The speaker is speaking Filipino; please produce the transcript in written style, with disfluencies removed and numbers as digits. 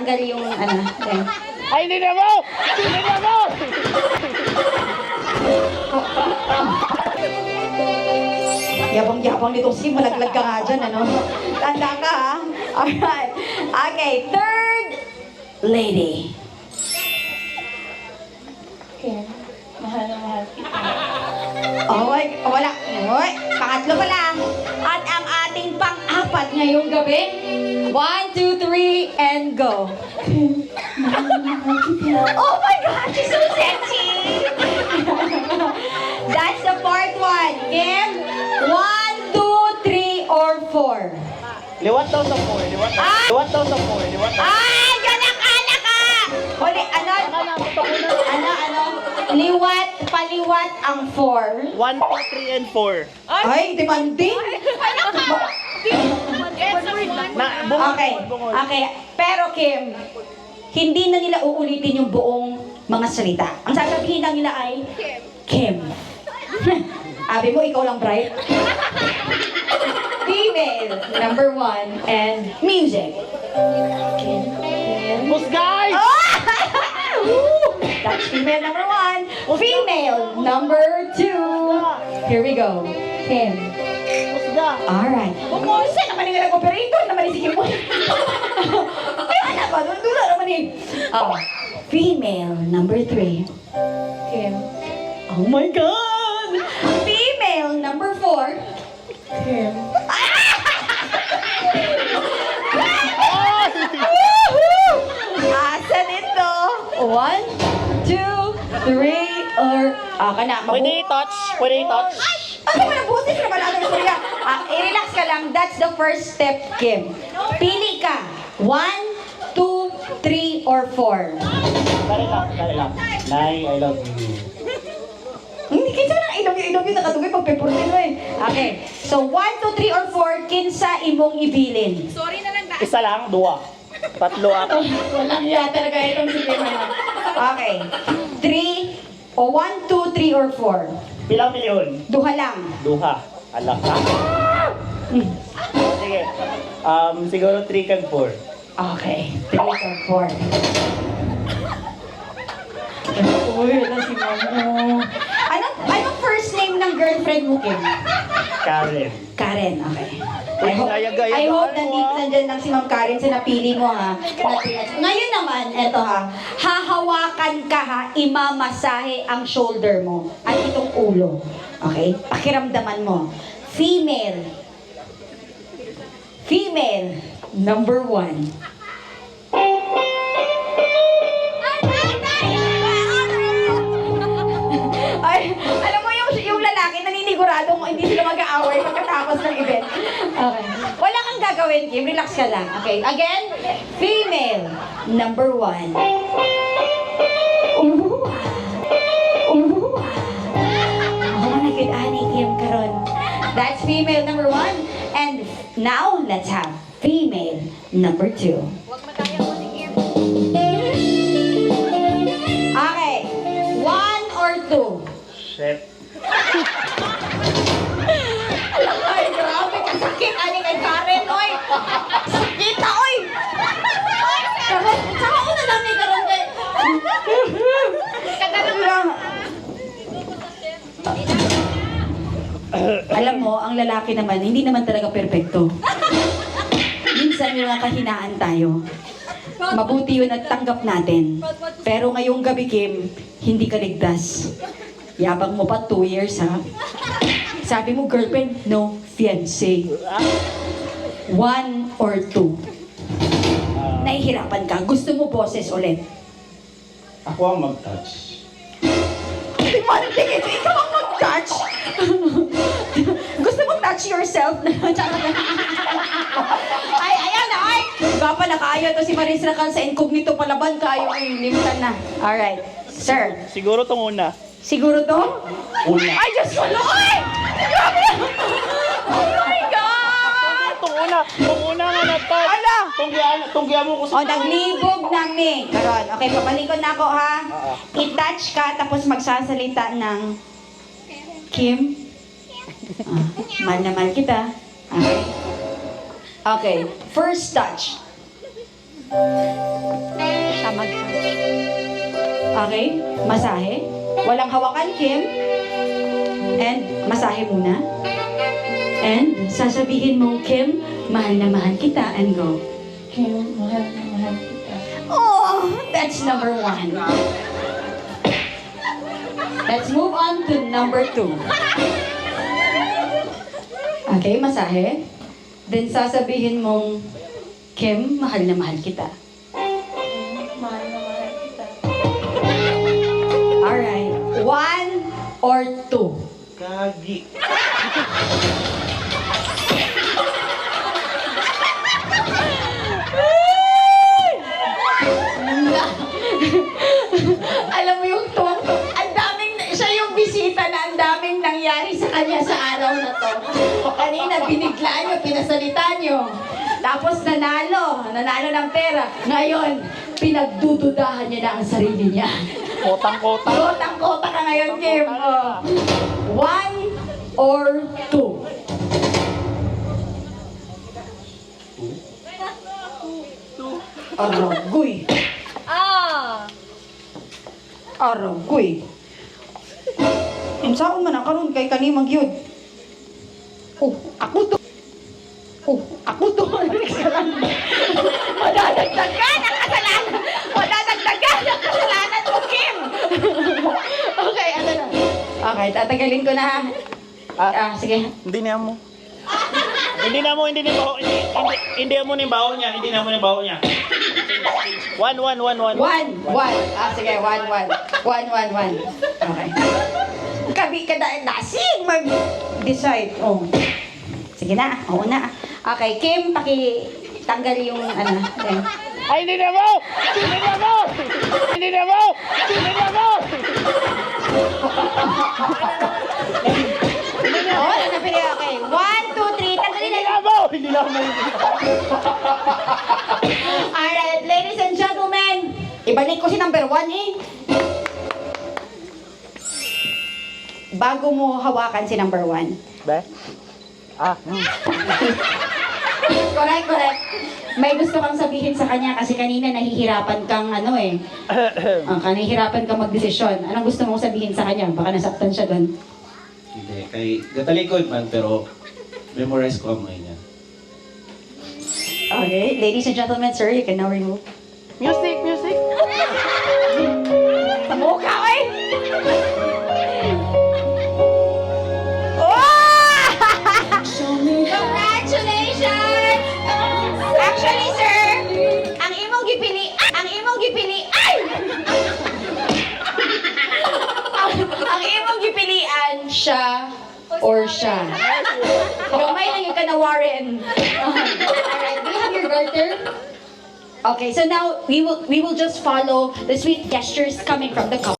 tanggal yung ano. Yan. Ay, hindi na mo! Hindi na mo! Yabang-yabang nitong si malaglag ka nga dyan, ano? Tanda ka, ha? Alright. Okay, third lady. Kim, mahal na mahal kita. Okay, wala. Oy, pangatlo pa lang. At ang ating pang-apat ngayong gabi. 1, 2, 3, and go. Oh my God, she's so sexy! That's the fourth one. Kim, 1, 2, 3, or 4. Liwat daw sa 4, liwat daw. Ah! Liwat daw sa 4, liwat daw. Ay, ganak-anak ka! Huli, ano? Liwat, paliwat ang 4. 1, 2, 3, and 4. Ay, demanding. Okay, okay. Pero Kim, hindi na nila uulitin yung buong mga salita. Ang sasabihin lang nila ay, Kim. Abi mo, ikaw lang bright. Female, number 1, and music. Kim. Musgay! Oh! That's female number 1. Female number 2. Here we go. Kim. Musga! Alright. Bumusa naman yung nag-operator naman yung sige mo. Kaya na ba? Dula naman eh. Oh. Female number 3. Kim, Oh my God! Female number 4. Kim, Asa nito? 1, 2, 3, or... ka na. Pwede i-touch? Pwede i-touch? Ano mo na butis na pala ng surya? I-relax ka lang. That's the first step, Kim. Pili ka. 1, 2, 3, or 4. Dali lang, dali lang. Nay, I love you. Hindi, kinsa na ilong yung nakatugay pagpipurtin mo eh. Okay. So, 1, 2, 3, or 4, kinsa imong ibilin. Isa lang, dua. Tatlo ako. Walang iya talaga itong si Kim. Okay. 3, o 1, 2, 3, or 4. Pilang milyon? Duha lang. Duha. Alam ka? Sige. Siguro 3 kag 4. Okay. 3 or 4. Uy, ito si Mamo. Anong first name ng girlfriend mo, Kim? Karen. Karen, okay. Uy, I hope ayaga-ayagaan mo, nandyan lang si Ma'am Karen sa napili mo, ha? Ngayon naman, eto ha, hahawakan ka ha, imamasahe ang shoulder mo at itong ulo. Okay? Pakiramdaman mo. Female. Female, number 1. Ay, alam mo yung lalaki naninigurado kung hindi sila mag-aaway pagkatapos ng event. Okay. Wala kang gagawin, Kim. Relax ka lang. Okay. Again, female, number 1. Oh, nagkit-ani, Kim, karon. That's female number 1. And now, let's have female number 2. Okay. 1 or 2? Shit. Ay, grabe ka sakit. Ani kay Karen, oy. Sakit na, oy. Karon, saka ko na lang ni karon kay. Alam mo, ang lalaki naman, hindi naman talaga perpekto. Minsan yung mga kahinaan tayo. Mabuti yun at tanggap natin. Pero ngayong gabi, Kim, hindi ka ligtas. Yabang mo pa 2 years, ha? Sabi mo, girlfriend, no, fiancé. 1 or 2. Nahihirapan ka. Gusto mo boses ulit. Ako ang mag-touch. Tingin, ikaw ang mag-touch. Gusto mo touch yourself? Ay, ayan na, ay. Gapa na kayo to si Maris Racal sa incognito palaban kayo. Ay, limitan na. Alright. Sir, Siguro tong una. siguro to? Una. Ay, Diyos ko, Lord! Grabe! Oh my God! Tong una nga na-touch. Ala! Tunggian mo ko O, sa... naglibog na ni. Karon, okay, papalikod na ako, ha? Oo. I-touch ka, tapos magsasalita ng Kim. Mahal na mahal kita. Okay. Okay, first touch. Okay? Masahe. Walang hawakan, Kim. And masahe muna. And sasabihin mong, Kim, mahal na mahal kita, and go. Kim, mahal na mahal kita. Oh, that's number 1. Let's move on to number 2. Okay, masahe. Then sasabihin mong, Kim, mahal na mahal kita. Kim, mahal na mahal kita. Alright. 1 or 2? Kagi. Alam mo yung tuwang ang daming, siya yung bisita na ang daming nangyari sa kanya sa araw na to. Kanina biniglaan nyo, pinasalita nyo. Tapos nanalo ng pera. Ngayon, pinagdududahan niya na ang sarili niya. Kotang-kota. Kotang-kota ka ngayon, Kim. 1 or 2? Aragoy. Aragoy. Unsaon man ang karon kay kani magyud. Oh, ako to. Oh, ako to. Madadagdagan ang kasalanan. Madadagdagan ang kasalanan mo, Kim. Okay, ano na? Okay, tatagalin ko na ha. Sige. Hindi niya mo. Hindi mo ni baho niya. Hindi na mo ni baho niya. 1. Sige, 1. Okay. Kabi ka dasig mag-decide. Oh. Sige na, oo na. Okay, Kim, pakitanggal yung ano. Okay. Ay, hindi na mo! Oo, napili. Okay, 1, 2, 3, tanggalin na lang. Hindi na mo! Alright, ladies and gentlemen, ibalik ko si number 1 eh. Bago mo hawakan si number 1. Be? Correct. May gusto kang sabihin sa kanya kasi kanina nahihirapan kang nahihirapan kang magdesisyon. Anong gusto mong sabihin sa kanya? Baka nasaktan siya doon. Hindi, kay gatalikod man pero memorize ko ang mga niya. Okay, ladies and gentlemen, sir, you can now remove. Music! Sa mukha, oy! Oh! Congratulations! Actually, sir, ang imong gipili, ay! ang imong gipilian, siya or siya. Gamay lang yung kanawarin. Alright, do you have your garter? Okay, so now we will just follow the sweet gestures coming from the couple.